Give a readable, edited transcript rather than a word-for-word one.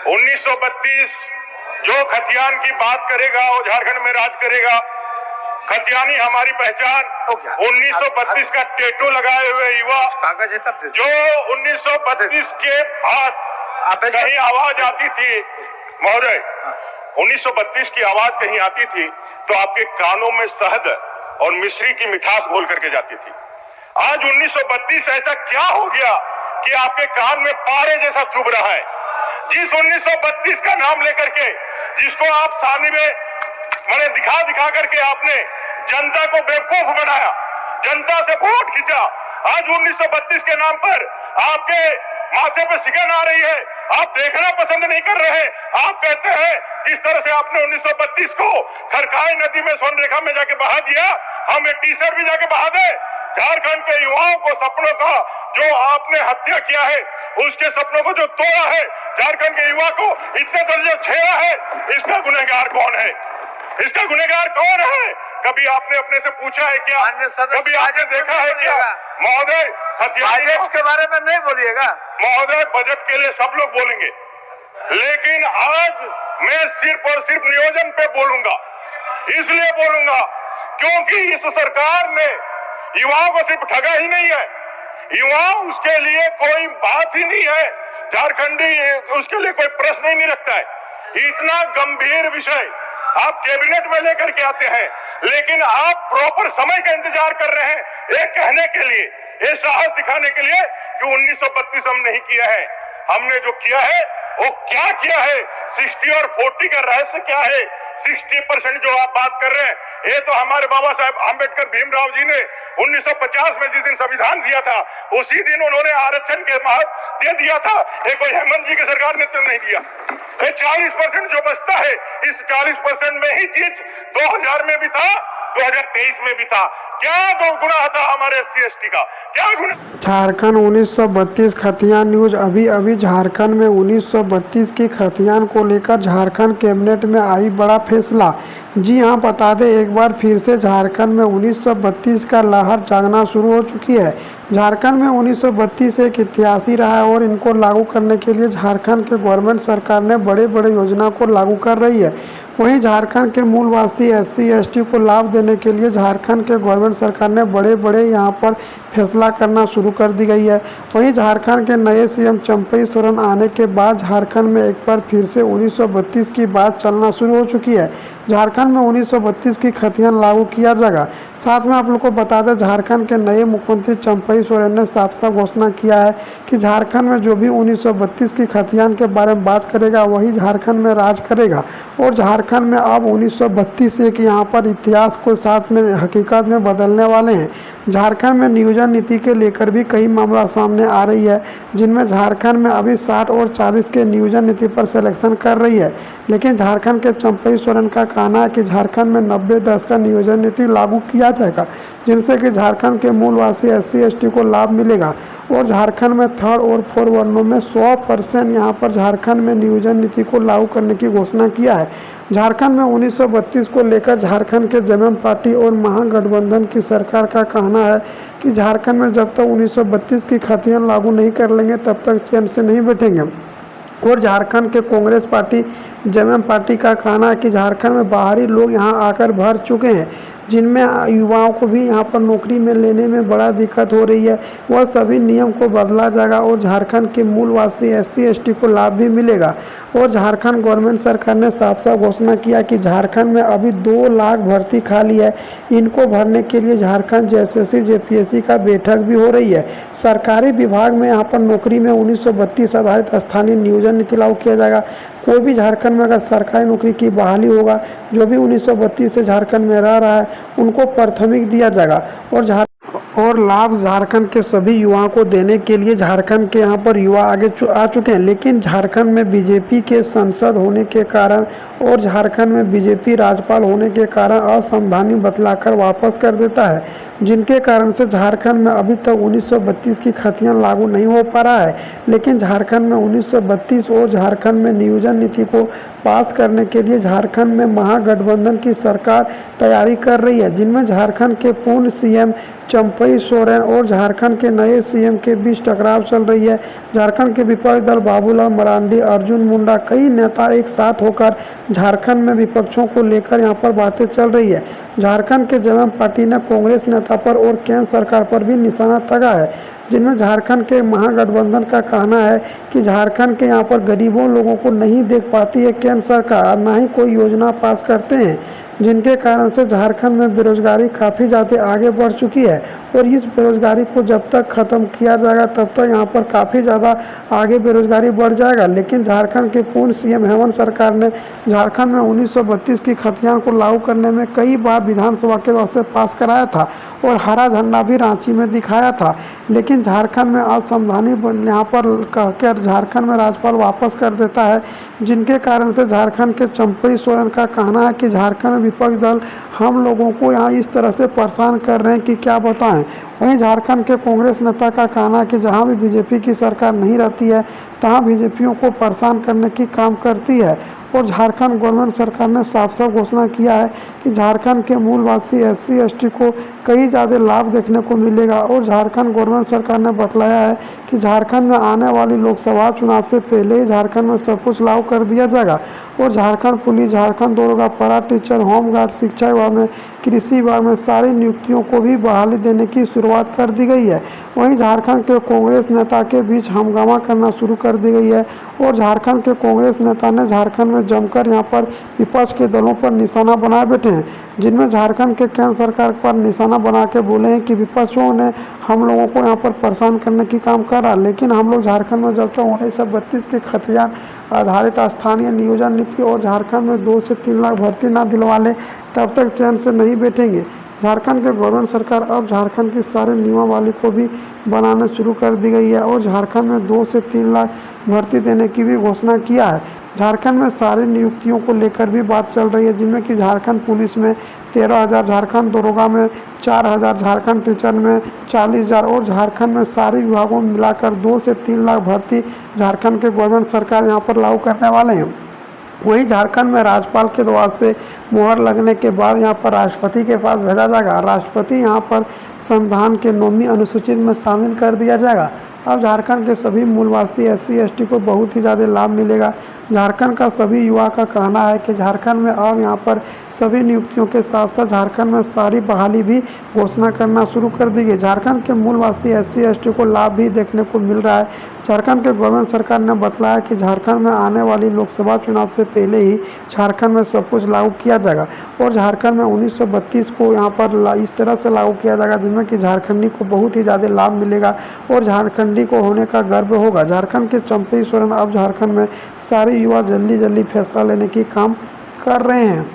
1932 जो खतियान की बात करेगा वो झारखंड में राज करेगा। खतियानी हमारी पहचान। 1932 का टेटू लगाए हुए युवा जो 1932 के बाद कहीं आवाज आती थी, महोदय 1932 की आवाज कहीं आती थी तो आपके कानों में शहद और मिश्री की मिठास घोल करके जाती थी। आज 1932 ऐसा क्या हो गया कि आपके कान में पारे जैसा चुभ रहा है? जिस 1932 का नाम लेकर के जिसको आप सामने में मैंने दिखा करके आपने जनता को बेवकूफ बनाया, जनता से वोट खींचा। आज 1932 के नाम पर आपके माथे पे सिकन आ रही है, आप देखना पसंद नहीं कर रहे। आप कहते हैं जिस तरह से आपने 1932 को खरकाई नदी में सोनरेखा में जाके बहा दिया, हम एक टी-शर्ट भी जाके बहा दे। झारखंड के युवाओं को सपनों का जो आपने हत्या किया है, उसके सपनों को जो तोड़ा है, झारखंड के युवा को इतने दर्जे छेड़ा है, इसका गुनहगार कौन है? इसका गुनहगार कौन है? कभी आपने अपने से पूछा है क्या? कभी आपने देखा है क्या? महोदय बजट के बारे में नहीं बोलिएगा। महोदय बजट के लिए सब लोग बोलेंगे, लेकिन आज मैं सिर्फ और सिर्फ नियोजन पे बोलूंगा। इसलिए बोलूंगा क्योंकि इस सरकार ने युवाओं को सिर्फ ठगा ही नहीं है, युवा उसके लिए कोई बात ही नहीं है, झारखंडी उसके लिए कोई प्रश्न ही नहीं रखता है। इतना गंभीर विषय आप कैबिनेट में लेकर के आते हैं, लेकिन आप प्रॉपर समय का इंतजार कर रहे हैं ये कहने के लिए, ये साहस दिखाने के लिए कि 1932 हम नहीं किया है। हमने जो किया है वो क्या किया है? 60 और 40 का रहस्य क्या है? 60% जो आप बात कर रहे हैं, ये तो हमारे बाबा साहब आंबेडकर भीमराव जी ने 1950 में जिस दिन संविधान दिया था, उसी दिन उन्होंने आरक्षण के महत्व दे दिया था। ये कोई हेमंत जी की सरकार ने तो नहीं दिया। ये 40% जो बचता है, इस 40% में ही चीज 2000 में भी था, 2023 में भी था। क्या दो गुना था हमारे SC/ST का? क्या गुना? झारखंड 1932 खतियान न्यूज। अभी झारखंड में 1932 की खतियान को लेकर झारखंड कैबिनेट में आई बड़ा फैसला। जी हाँ, बता दें एक बार फिर से झारखंड में 1932 का लहर जागना शुरू हो चुकी है। झारखंड में 1932 एक इतिहास ही रहा है और इनको लागू करने के लिए झारखंड के गवर्नमेंट सरकार ने बड़े योजना को लागू कर रही है। वहीं झारखंड के मूलवासी SC/ST को लाभ देने के लिए झारखंड के गवर्नमेंट सरकार ने बड़े यहाँ पर फैसला करना शुरू कर दी गई है। वहीं झारखंड के नए CM चंपई सोरेन आने के बाद झारखंड में एक बार फिर से 1932 की बात चलना शुरू हो चुकी है। झारखंड में 1932 की खतियान लागू किया जाएगा। साथ में आप लोग को बता दें झारखंड के नए मुख्यमंत्री चंपई सोरेन ने साफ घोषणा किया है कि झारखंड में जो भी 1932 की खतियान के बारे में बात करेगा वही झारखंड में राज करेगा। और झारखंड में अब 1932 एक यहाँ पर इतिहास को साथ में हकीकत में बदलने वाले हैं। झारखंड में नियोजन नीति के लेकर भी कई मामला सामने आ रही है, जिनमें झारखंड में अभी 60 और 40 के नियोजन नीति पर सिलेक्शन कर रही है। लेकिन झारखंड के चंपई सोरेन का कहना है कि झारखंड में 90-10 का नियोजन नीति लागू किया जाएगा, जिनसे कि झारखंड के मूलवासी SC/ST को लाभ मिलेगा। और झारखंड में 3rd और 4th वर्णों में 100% यहाँ पर झारखंड में नियोजन नीति को लागू करने की घोषणा किया है। झारखंड में 1932 को लेकर झारखंड के जनम पार्टी और महागठबंधन की सरकार का कहना है कि झारखंड में जब तक 1932 की खतियान लागू नहीं कर लेंगे तब तक चैन से नहीं बैठेंगे। और झारखंड के कांग्रेस पार्टी जेएमएम पार्टी का कहना है कि झारखंड में बाहरी लोग यहां आकर भर चुके हैं, जिनमें युवाओं को भी यहां पर नौकरी में लेने में बड़ा दिक्कत हो रही है। वह सभी नियम को बदला जाएगा और झारखंड के मूलवासी SC/ST को लाभ भी मिलेगा। और झारखंड गवर्नमेंट सरकार ने साफ घोषणा किया कि झारखंड में अभी 2 लाख भर्ती खाली है। इनको भरने के लिए झारखंड JSSC JPSC का बैठक भी हो रही है। सरकारी विभाग में यहाँ पर नौकरी में 1932 आधारित स्थानीय नियोजन नीति लागू किया जाएगा। कोई भी झारखंड में अगर सरकारी नौकरी की बहाली होगा, जो भी 1932 से झारखंड में रह रहा है उनको प्राथमिक दिया जाएगा। और लाभ झारखंड के सभी युवाओं को देने के लिए झारखंड के यहाँ पर युवा आगे आ चुके हैं। लेकिन झारखंड में बीजेपी के सांसद होने के कारण और झारखंड में बीजेपी राज्यपाल होने के कारण असंवैधानिक बतलाकर वापस कर देता है, जिनके कारण से झारखंड में अभी तक 1932 की खतियान लागू नहीं हो पा रहा है। लेकिन झारखंड में 1932 और झारखंड में नियोजन नीति को पास करने के लिए झारखंड में महागठबंधन की सरकार तैयारी कर रही है, जिनमें झारखंड के पूर्व CM चंपई चंपई सोरेन और झारखंड के नए सीएम के बीच टकराव चल रही है। झारखंड के विपक्षी दल बाबूलाल मरांडी, अर्जुन मुंडा, कई नेता एक साथ होकर झारखंड में विपक्षों को लेकर यहां पर बातें चल रही है। झारखंड के जमम पार्टी ने कांग्रेस नेता पर और केंद्र सरकार पर भी निशाना ताका है, जिनमें झारखंड के महागठबंधन का कहना है कि झारखंड के यहाँ पर गरीबों लोगों को नहीं देख पाती है केंद्र सरकार, ना ही कोई योजना पास करते हैं, जिनके कारण से झारखंड में बेरोजगारी काफ़ी ज़्यादा आगे बढ़ चुकी है। और इस बेरोजगारी को जब तक ख़त्म किया जाएगा तब तक यहाँ पर काफ़ी ज़्यादा आगे बेरोजगारी बढ़ जाएगा। लेकिन झारखंड के पूर्व सीएम हेमंत सरकार ने झारखंड में 1932 की खतियान को लागू करने में कई बार विधानसभा के वास्ते पास कराया था और हरा झंडा भी रांची में दिखाया था। लेकिन झारखंड में असंवैधानिक यहाँ पर कहकर झारखंड में राज्यपाल वापस कर देता है, जिनके कारण से झारखंड के चंपई सोरेन का कहना है कि झारखंड में विपक्षी दल हम लोगों को यहाँ इस तरह से परेशान कर रहे हैं कि क्या बताएं। वहीं झारखंड के कांग्रेस नेता का कहना है कि जहाँ भी बीजेपी की सरकार नहीं रहती है तहाँ बीजेपियों को परेशान करने की काम करती है। और झारखंड गवर्नमेंट सरकार ने साफ साफ घोषणा किया है कि झारखंड के मूलवासी SC ST को कई ज़्यादा लाभ देखने को मिलेगा। और झारखंड गवर्नमेंट सरकार ने बतलाया है कि झारखंड में आने वाली लोकसभा चुनाव से पहले ही झारखंड में सब कुछ लागू कर दिया जाएगा। और झारखंड पुलिस, झारखंड दरोगा, पारा टीचर, होमगार्ड, शिक्षा विभाग में, कृषि विभाग में सारी नियुक्तियों को भी बहाली देने की शुरुआत कर दी गई है। वहीं झारखंड के कांग्रेस नेता के बीच हंगामा करना शुरू कर दी गई है और झारखंड के कांग्रेस नेता ने झारखंड में जमकर यहां पर विपक्ष के दलों पर निशाना बनाए बैठे हैं, जिनमें झारखंड के केंद्र सरकार पर निशाना बना के बोले हैं कि विपक्षों ने हम लोगों को यहां पर परेशान करने की काम करा, लेकिन हम लोग झारखंड में जब तक 1932 के खतियान आधारित स्थानीय नियोजन नीति और झारखंड में 2 से 3 लाख भर्ती ना दिलवा ले तब तक चैन से नहीं बैठेंगे। झारखंड के गवर्नमेंट सरकार अब झारखंड की सारे नियमावली को भी बनाने शुरू कर दी गई है और झारखंड में 2 से 3 लाख भर्ती देने की भी घोषणा किया है। झारखंड में सारी नियुक्तियों को लेकर भी बात चल रही है, जिनमें कि झारखंड पुलिस में 13,000, झारखंड दरोगा में 4,000, झारखंड टीचर में 40,000 और झारखंड में सारे विभागों में मिलाकर 2 से 3 लाख भर्ती झारखंड के गवर्नमेंट सरकार यहाँ पर लागू करने वाले हैं। वहीं झारखंड में राज्यपाल के द्वारा से मुहर लगने के बाद यहाँ पर राष्ट्रपति के पास भेजा जाएगा। राष्ट्रपति यहाँ पर संविधान के 9वीं अनुसूची में शामिल कर दिया जाएगा। अब झारखंड के सभी मूलवासी SC ST को बहुत ही ज़्यादा लाभ मिलेगा। झारखंड का सभी युवा का कहना है कि झारखंड में अब यहाँ पर सभी नियुक्तियों के साथ साथ झारखंड में सारी बहाली भी घोषणा करना शुरू कर दी गई। झारखंड के मूलवासी SC ST को लाभ भी देखने को मिल रहा है। झारखंड के गवर्नमेंट सरकार ने बतलाया कि झारखंड में आने वाली लोकसभा चुनाव से पहले ही झारखंड में सब कुछ लागू किया जाएगा और झारखंड में 1932 को यहाँ पर इस तरह से लागू किया जाएगा, जिनमें कि झारखंडी को बहुत ही ज़्यादा लाभ मिलेगा और झारखंडी को होने का गर्व होगा। झारखंड के चंपई सोरेन अब झारखंड में सारे युवा जल्दी फैसला लेने की काम कर रहे हैं।